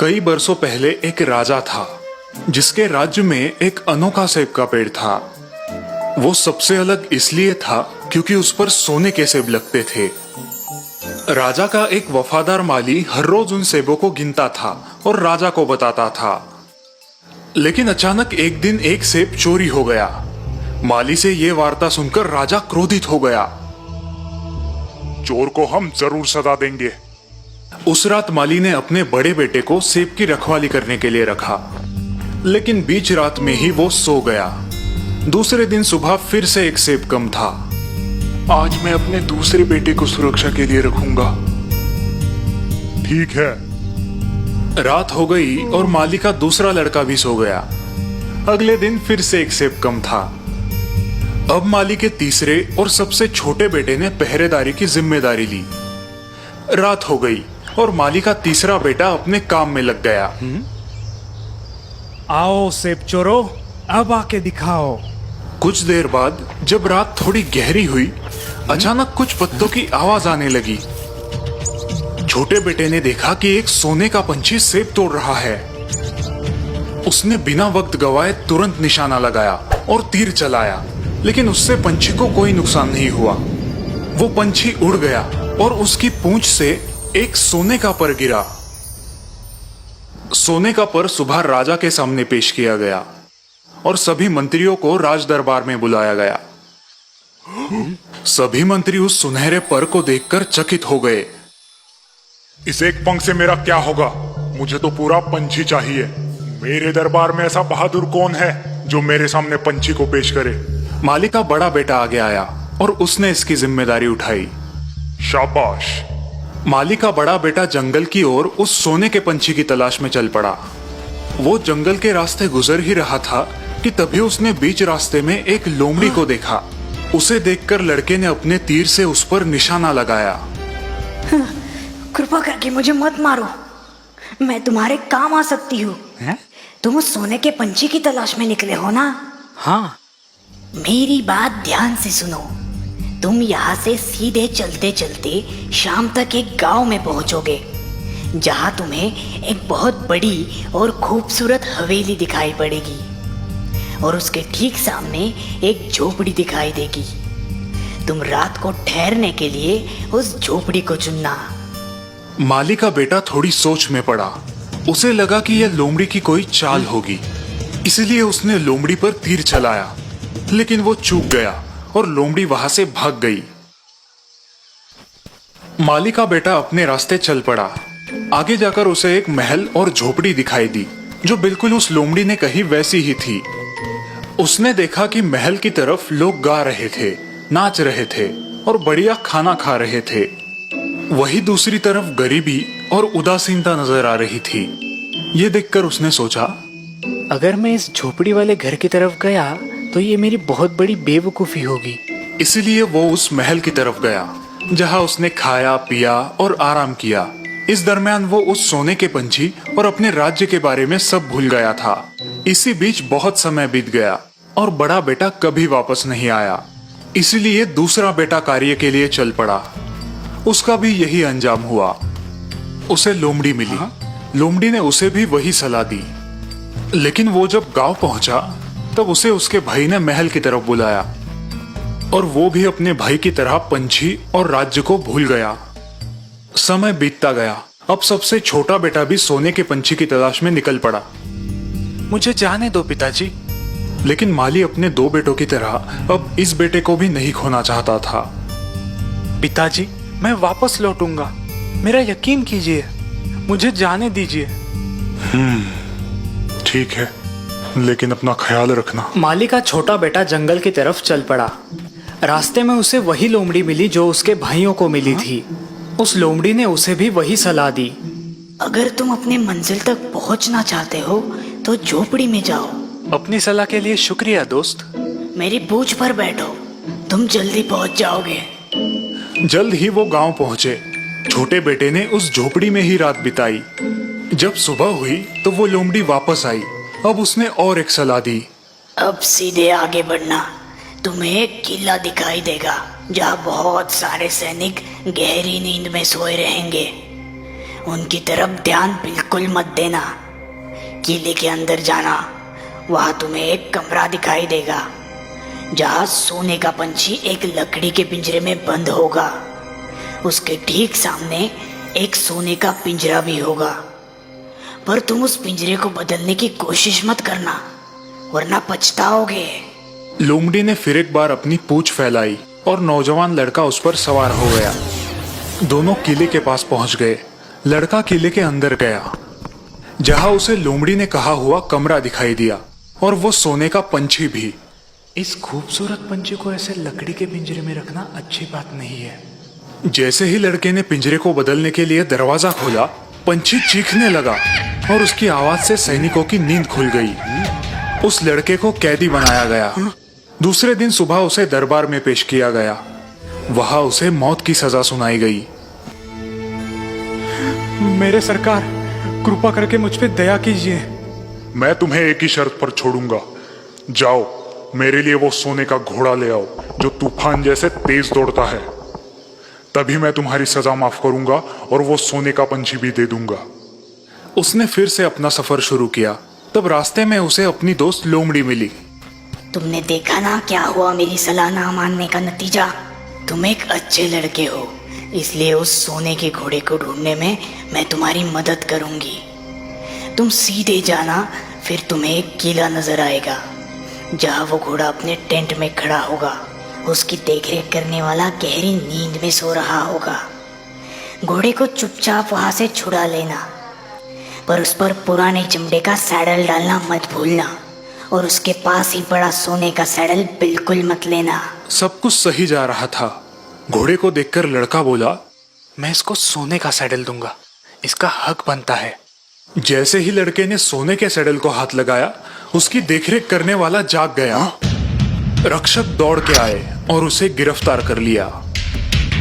कई बरसों पहले एक राजा था जिसके राज्य में एक अनोखा सेब का पेड़ था। वो सबसे अलग इसलिए था क्योंकि उस पर सोने के सेब लगते थे। राजा का एक वफादार माली हर रोज उन सेबों को गिनता था और राजा को बताता था। लेकिन अचानक एक दिन एक सेब चोरी हो गया। माली से ये वार्ता सुनकर राजा क्रोधित हो गया। चोर को हम जरूर सजा देंगे। उस रात माली ने अपने बड़े बेटे को सेब की रखवाली करने के लिए रखा, लेकिन बीच रात में ही वो सो गया। दूसरे दिन सुबह फिर से एक सेब कम था। आज मैं अपने दूसरे बेटे को सुरक्षा के लिए रखूंगा। ठीक है। रात हो गई और माली का दूसरा लड़का भी सो गया। अगले दिन फिर से एक सेब कम था। अब माली के तीसरे और सबसे छोटे बेटे ने पहरेदारी की जिम्मेदारी ली। रात हो गई और माली का तीसरा बेटा अपने काम में लग गया। आओ सेब चोरो, अब आके दिखाओ। कुछ देर बाद जब रात थोड़ी गहरी हुई, अचानक कुछ पत्तों की आवाज आने लगी। छोटे बेटे ने देखा कि एक सोने का पंछी सेब तोड़ रहा है। उसने बिना वक्त गवाए तुरंत निशाना लगाया और तीर चलाया, लेकिन उससे पंछी को कोई नुकसान नहीं हुआ। वो पंछी उड़ गया और उसकी पूंछ से एक सोने का पर गिरा। सोने का पर सुबह राजा के सामने पेश किया गया और सभी मंत्रियों को राज दरबार में बुलाया गया। सभी मंत्री उस सुनहरे पर को देखकर चकित हो गए। इस एक पंख से मेरा क्या होगा? मुझे तो पूरा पंछी चाहिए। मेरे दरबार में ऐसा बहादुर कौन है जो मेरे सामने पंछी को पेश करे? माली का बड़ा बेटा आगे आया और उसने इसकी जिम्मेदारी उठाई। शाबाश। माली का बड़ा बेटा जंगल की ओर उस सोने के पंछी की तलाश में चल पड़ा। वो जंगल के रास्ते गुजर ही रहा था कि तभी उसने बीच रास्ते में एक लोमड़ी को देखा। उसे देखकर लड़के ने अपने तीर से उस पर निशाना लगाया। कृपा करके मुझे मत मारो, मैं तुम्हारे काम आ सकती हूँ। तुम उस सोने के पंछी की तलाश में निकले हो ना? हाँ। मेरी बात ध्यान से सुनो। तुम यहाँ से सीधे चलते चलते शाम तक एक गांव में पहुंचोगे, जहाँ तुम्हें एक बहुत बड़ी और खूबसूरत हवेली दिखाई पड़ेगी और उसके ठीक सामने एक झोपड़ी दिखाई देगी। तुम रात को ठहरने के लिए उस झोपड़ी को चुनना। माली का बेटा थोड़ी सोच में पड़ा। उसे लगा कि यह लोमड़ी की कोई चाल होगी, इसलिए उसने लोमड़ी पर तीर चलाया, लेकिन वो चूक गया और लोमड़ी वहां से भाग गई। माली का बेटा अपने रास्ते चल पड़ा। आगे जाकर उसे एक महल और झोपड़ी दिखाई दी जो बिल्कुल उस लोमड़ी ने कही वैसी ही थी। उसने देखा कि महल की तरफ लोग गा रहे थे, नाच रहे थे और बढ़िया खाना खा रहे थे। वही दूसरी तरफ गरीबी और उदासीनता नजर आ रही थी। ये देखकर उसने सोचा, अगर मैं इस झोपड़ी वाले घर की तरफ गया तो ये मेरी बहुत बड़ी बेवकूफी होगी। इसलिए वो उस महल की तरफ गया जहां उसने खाया पिया और आराम किया। इस दरमियान वो उस सोने के पंछी और अपने राज्य के बारे में सब भूल गया था। इसी बीच बहुत समय बीत गया और बड़ा बेटा कभी वापस नहीं आया। इसलिए दूसरा बेटा कार्य के लिए चल पड़ा। उसका भी यही अंजाम हुआ। उसे लोमड़ी मिली। लोमड़ी ने उसे भी वही सलाह दी, लेकिन वो जब गांव पहुंचा तब उसे उसके भाई ने महल की तरफ बुलाया और वो भी अपने भाई की तरह पंछी और राज्य को भूल गया। समय बीतता गया। अब सबसे छोटा बेटा भी सोने के पंछी की तलाश में निकल पड़ा। मुझे जाने दो पिताजी। लेकिन माली अपने दो बेटों की तरह अब इस बेटे को भी नहीं खोना चाहता था। पिताजी, मैं वापस लौटूंगा, मेरा यकीन कीजिए, मुझे जाने दीजिए। ठीक है, लेकिन अपना ख्याल रखना। माली का छोटा बेटा जंगल की तरफ चल पड़ा। रास्ते में उसे वही लोमड़ी मिली जो उसके भाइयों को मिली थी। उस लोमड़ी ने उसे भी वही सलाह दी। अगर तुम अपने मंजिल तक पहुंचना चाहते हो तो झोपड़ी में जाओ। अपनी सलाह के लिए शुक्रिया दोस्त। मेरी पूंछ पर बैठो, तुम जल्दी पहुंच जाओगे। जल्द ही वो गांव पहुंचे। छोटे बेटे ने उस झोपड़ी में ही रात बिताई। जब सुबह हुई तो वो लोमड़ी वापस आई। अब उसने और एक सलाह दी। अब सीधे आगे बढ़ना, तुम्हें एक किला दिखाई देगा जहाँ बहुत सारे सैनिक गहरी नींद में सोए रहेंगे। उनकी तरफ ध्यान बिल्कुल मत देना। किले के अंदर जाना, वहां तुम्हें एक कमरा दिखाई देगा जहां सोने का पंछी एक लकड़ी के पिंजरे में बंद होगा। उसके ठीक सामने एक सोने का पिंजरा भी होगा, पर तुम उस पिंजरे को बदलने की कोशिश मत करना, वरना पछताओगे। लोमड़ी ने फिर एक बार अपनी पूंछ फैलाई और नौजवान लड़का उस पर सवार हो गया। दोनों किले के पास पहुंच गए। लड़का किले के अंदर गया, जहां उसे लोमड़ी ने कहा हुआ कमरा दिखाई दिया और वो सोने का पंछी भी। इस खूबसूरत पंछी को ऐसे लकड़ी के पिंजरे में रखना अच्छी बात नहीं है। जैसे ही लड़के ने पिंजरे को बदलने के लिए दरवाजा खोला, पंछी चीखने लगा और उसकी आवाज से सैनिकों की नींद खुल गई। उस लड़के को कैदी बनाया गया। दूसरे दिन सुबह उसे दरबार में पेश किया गया। वहां उसे मौत की सजा सुनाई गई। मेरे सरकार, कृपा करके मुझ पे दया कीजिए। मैं तुम्हें एक ही शर्त पर छोड़ूंगा। जाओ, मेरे लिए वो सोने का घोड़ा ले आओ जो तूफान जैसे तेज दौड़ता है। तभी मैं तुम्हारी सजा माफ करूंगा और वो सोने का पंछी भी दे दूंगा। उसने फिर से अपना सफर शुरू किया। तब रास्ते में उसे अपनी दोस्त लोमड़ी मिली। तुमने देखा ना क्या हुआ मेरी सलाह ना मानने का नतीजा। तुम एक अच्छे लड़के हो, इसलिए उस सोने के घोड़े को ढूंढने में मैं तुम्हारी मदद करूंगी। तुम सीधे जाना, फिर तुम्हें एक किला नजर आएगा जहां वो घोड़ा अपने टेंट में खड़ा होगा। उसकी देखरेख करने वाला गहरी नींद में सो रहा होगा। घोड़े को चुपचाप वहां से छुड़ा लेना, पर उस पर पुराने चमड़े का सैडल डालना मत भूलना, और उसके पास ही बड़ा सोने का सैडल बिल्कुल मत लेना। सब कुछ सही जा रहा था। घोड़े को देखकर लड़का बोला, मैं इसको सोने का सैडल दूंगा, इसका हक बनता है। जैसे ही लड़के ने सोने के सैडल को हाथ लगाया, उसकी देखरेख करने वाला जाग गया। रक्षक दौड़ के आए और उसे गिरफ्तार कर लिया।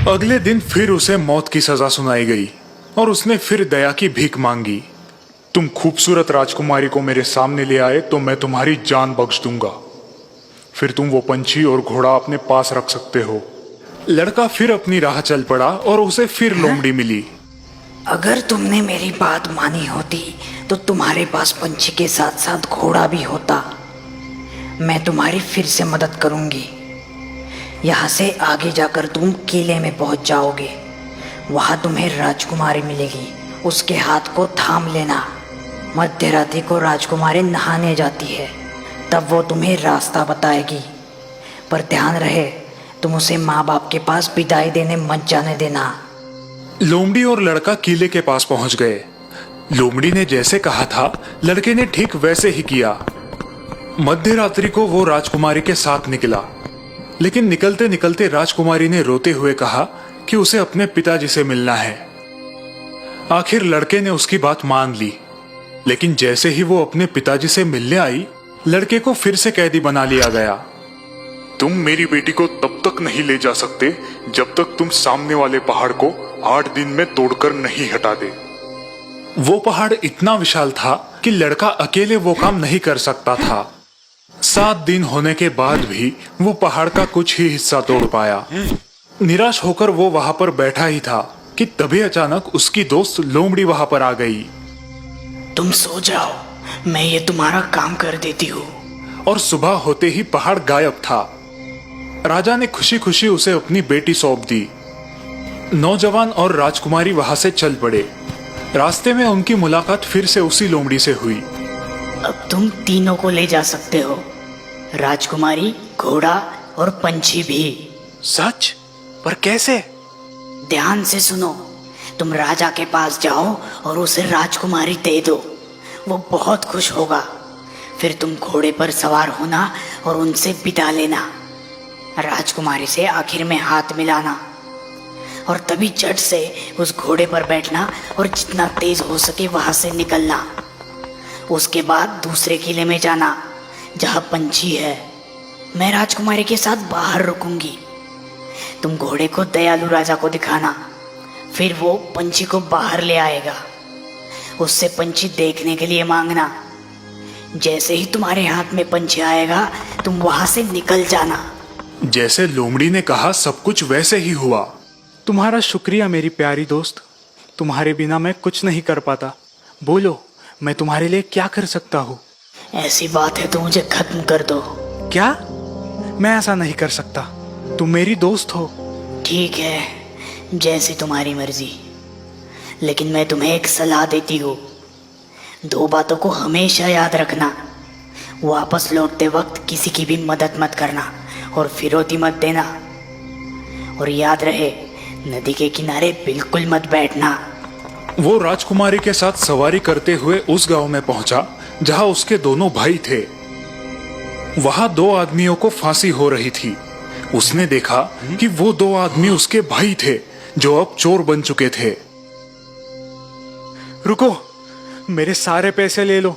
अगले दिन फिर उसे मौत की सजा सुनाई गई और उसने फिर दया की भीख मांगी। तुम खूबसूरत राजकुमारी को मेरे सामने ले आए तो मैं तुम्हारी जान बख्श दूंगा। फिर तुम वो पंछी और घोड़ा अपने पास रख सकते हो। लड़का फिर अपनी राह चल पड़ा और उसे फिर लोमड़ी मिली। अगर तुमने मेरी बात मानी होती तो तुम्हारे पास पंछी के साथ साथ घोड़ा भी होता। मैं तुम्हारी फिर से मदद करूंगी। यहाँ से आगे जाकर तुम किले में पहुंच जाओगे। वहां तुम्हें राजकुमारी मिलेगी, उसके हाथ को थाम लेना। मध्य रात्रि को राजकुमारी नहाने जाती है, तब वो तुम्हें रास्ता बताएगी। पर ध्यान रहे, तुम उसे माँ बाप के पास विदाई देने मत जाने देना। लोमड़ी और लड़का किले के पास पहुंच गए। लोमड़ी ने जैसे कहा था, लड़के ने ठीक वैसे ही किया। मध्य रात्रि को वो राजकुमारी के साथ निकला, लेकिन निकलते निकलते राजकुमारी ने रोते हुए कहा कि उसे अपने पिताजी से मिलना है। आखिर लड़के ने उसकी बात मान ली, लेकिन जैसे ही वो अपने पिताजी से मिलने आई, लड़के को फिर से कैदी बना लिया गया। तुम मेरी बेटी को तब तक नहीं ले जा सकते जब तक तुम सामने वाले पहाड़ को 8 दिन में तोड़कर नहीं हटा दे। वो पहाड़ इतना विशाल था कि लड़का अकेले वो काम नहीं कर सकता था। 7 दिन होने के बाद भी वो पहाड़ का कुछ ही हिस्सा तोड़ पाया। निराश होकर वो वहां पर बैठा ही था कि तभी अचानक उसकी दोस्त लोमड़ी वहां पर आ गई। तुम सो जाओ, मैं ये तुम्हारा काम कर देती हूँ। और सुबह होते ही पहाड़ गायब था। राजा ने खुशी खुशी उसे अपनी बेटी सौंप दी। नौजवान और राजकुमारी वहां से चल पड़े। रास्ते में उनकी मुलाकात फिर से उसी लोमड़ी से हुई। अब तुम तीनों को ले जा सकते हो, राजकुमारी, घोड़ा और पंछी भी। सच? पर कैसे? ध्यान से सुनो। तुम राजा के पास जाओ और उसे राजकुमारी दे दो, वो बहुत खुश होगा। फिर तुम घोड़े पर सवार होना और उनसे विदा लेना। राजकुमारी से आखिर में हाथ मिलाना और तभी झट से उस घोड़े पर बैठना और जितना तेज हो सके वहां से निकलना। उसके बाद दूसरे किले में जाना जहां पंछी है। मैं राजकुमारी के साथ बाहर रुकूंगी। तुम घोड़े को दयालु राजा को दिखाना, फिर वो पंछी को बाहर ले आएगा। उससे पंछी देखने के लिए मांगना। जैसे ही तुम्हारे हाथ में पंछी आएगा, तुम वहां से निकल जाना। जैसे लोमड़ी ने कहा, सब कुछ वैसे ही हुआ। तुम्हारा शुक्रिया मेरी प्यारी दोस्त। तुम्हारे बिना मैं कुछ नहीं कर पाता। बोलो, मैं तुम्हारे लिए क्या कर सकता हूँ? ऐसी बात है तो मुझे खत्म कर दो। क्या? मैं ऐसा नहीं कर सकता। तुम मेरी दोस्त हो। ठीक है, जैसी तुम्हारी मर्जी। लेकिन मैं तुम्हें एक सलाह देती हूँ। 2 बातों को हमेशा याद रखना। वापस लौटते वक्त किसी की भी मदद मत करना और फिरौती मत देना। और याद रहे, नदी के किनारे बिल्कुल मत बैठना। वो राजकुमारी के साथ सवारी करते हुए उस गांव में पहुंचा जहां उसके दोनों भाई थे। वहां 2 आदमियों को फांसी हो रही थी। उसने देखा कि वो 2 आदमी उसके भाई थे जो अब चोर बन चुके थे। रुको, मेरे सारे पैसे ले लो,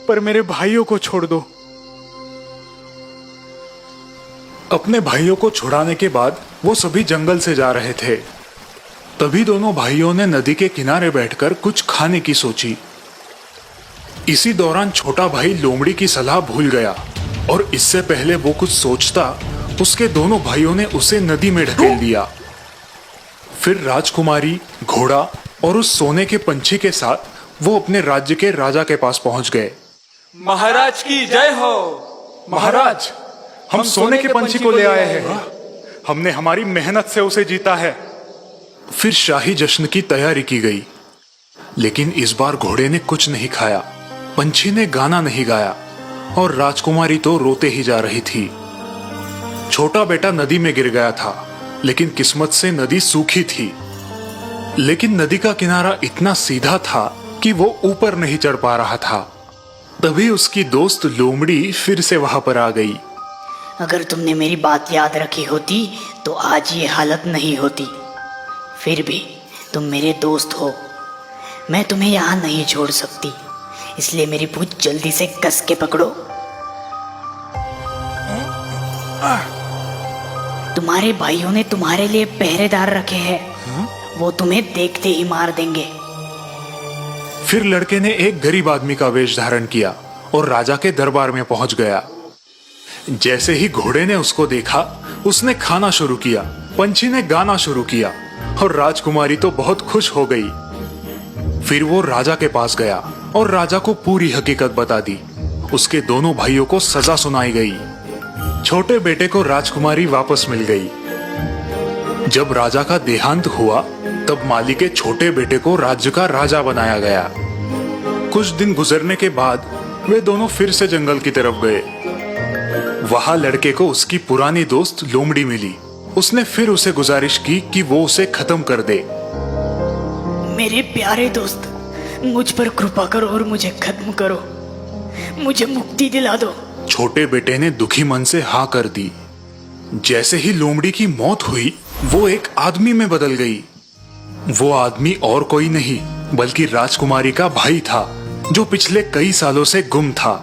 पर मेरे भाइयों को छोड़ दो। अपने भाइयों को छुड़ाने के बाद वो सभी जंगल से जा रहे थे। तभी दोनों भाइयों ने नदी के किनारे बैठकर कुछ खाने की सोची। इसी दौरान छोटा भाई लोमड़ी की सलाह भूल गया और इससे पहले वो कुछ सोचता, उसके दोनों भाइयों ने उसे नदी में ढकेल दिया। फिर राजकुमारी, घोड़ा और उस सोने के पंछी के साथ वो अपने राज्य के राजा के पास पहुंच गए। महाराज की जय हो। महाराज, हम सोने के पंछी को ले आए हैं। हमने हमारी मेहनत से उसे जीता है। फिर शाही जश्न की तैयारी की गई, लेकिन इस बार घोड़े ने कुछ नहीं खाया, पंछी ने गाना नहीं गाया और राजकुमारी तो रोते ही जा रही थी। छोटा बेटा नदी में गिर गया था, लेकिन किस्मत से नदी सूखी थी। लेकिन नदी का किनारा इतना सीधा था कि वो ऊपर नहीं चढ़ पा रहा था। तभी उसकी दोस्त लोमड़ी फिर से वहां पर आ गई। अगर तुमने मेरी बात याद रखी होती तो आज ये हालत नहीं होती। फिर भी तुम मेरे दोस्त हो, मैं तुम्हें यहाँ नहीं छोड़ सकती, इसलिए मेरी पूंछ जल्दी से कस के पकड़ो। तुम्हारे भाइयों ने तुम्हारे लिए पहरेदार रखे हैं, वो तुम्हें देखते ही मार देंगे। फिर लड़के ने एक गरीब आदमी का वेश धारण किया और राजा के दरबार में पहुंच गया। जैसे ही घोड़े ने उसको देखा, उसने खाना शुरू किया, पंछी ने गाना शुरू किया और राजकुमारी तो बहुत खुश हो गई। फिर वो राजा के पास गया और राजा को पूरी हकीकत बता दी। उसके दोनों भाइयों को सजा सुनाई गई। छोटे बेटे को राजकुमारी वापस मिल गई। जब राजा का देहांत हुआ, तब माली के छोटे बेटे को राज्य का राजा बनाया गया। कुछ दिन गुजरने के बाद वे दोनों फिर से जंगल की तरफ गए। वहां लड़के को उसकी पुरानी दोस्त लोमड़ी मिली। उसने फिर उसे गुजारिश की कि वो उसे खत्म कर दे। मेरे प्यारे दोस्त, मुझ पर कृपा करो और मुझे खत्म करो, मुझे मुक्ति दिला दो। छोटे बेटे ने दुखी मन से हाँ कर दी। जैसे ही लोमड़ी की मौत हुई, वो एक आदमी में बदल गई। वो आदमी और कोई नहीं बल्कि राजकुमारी का भाई था, जो पिछले कई सालों से गुम था।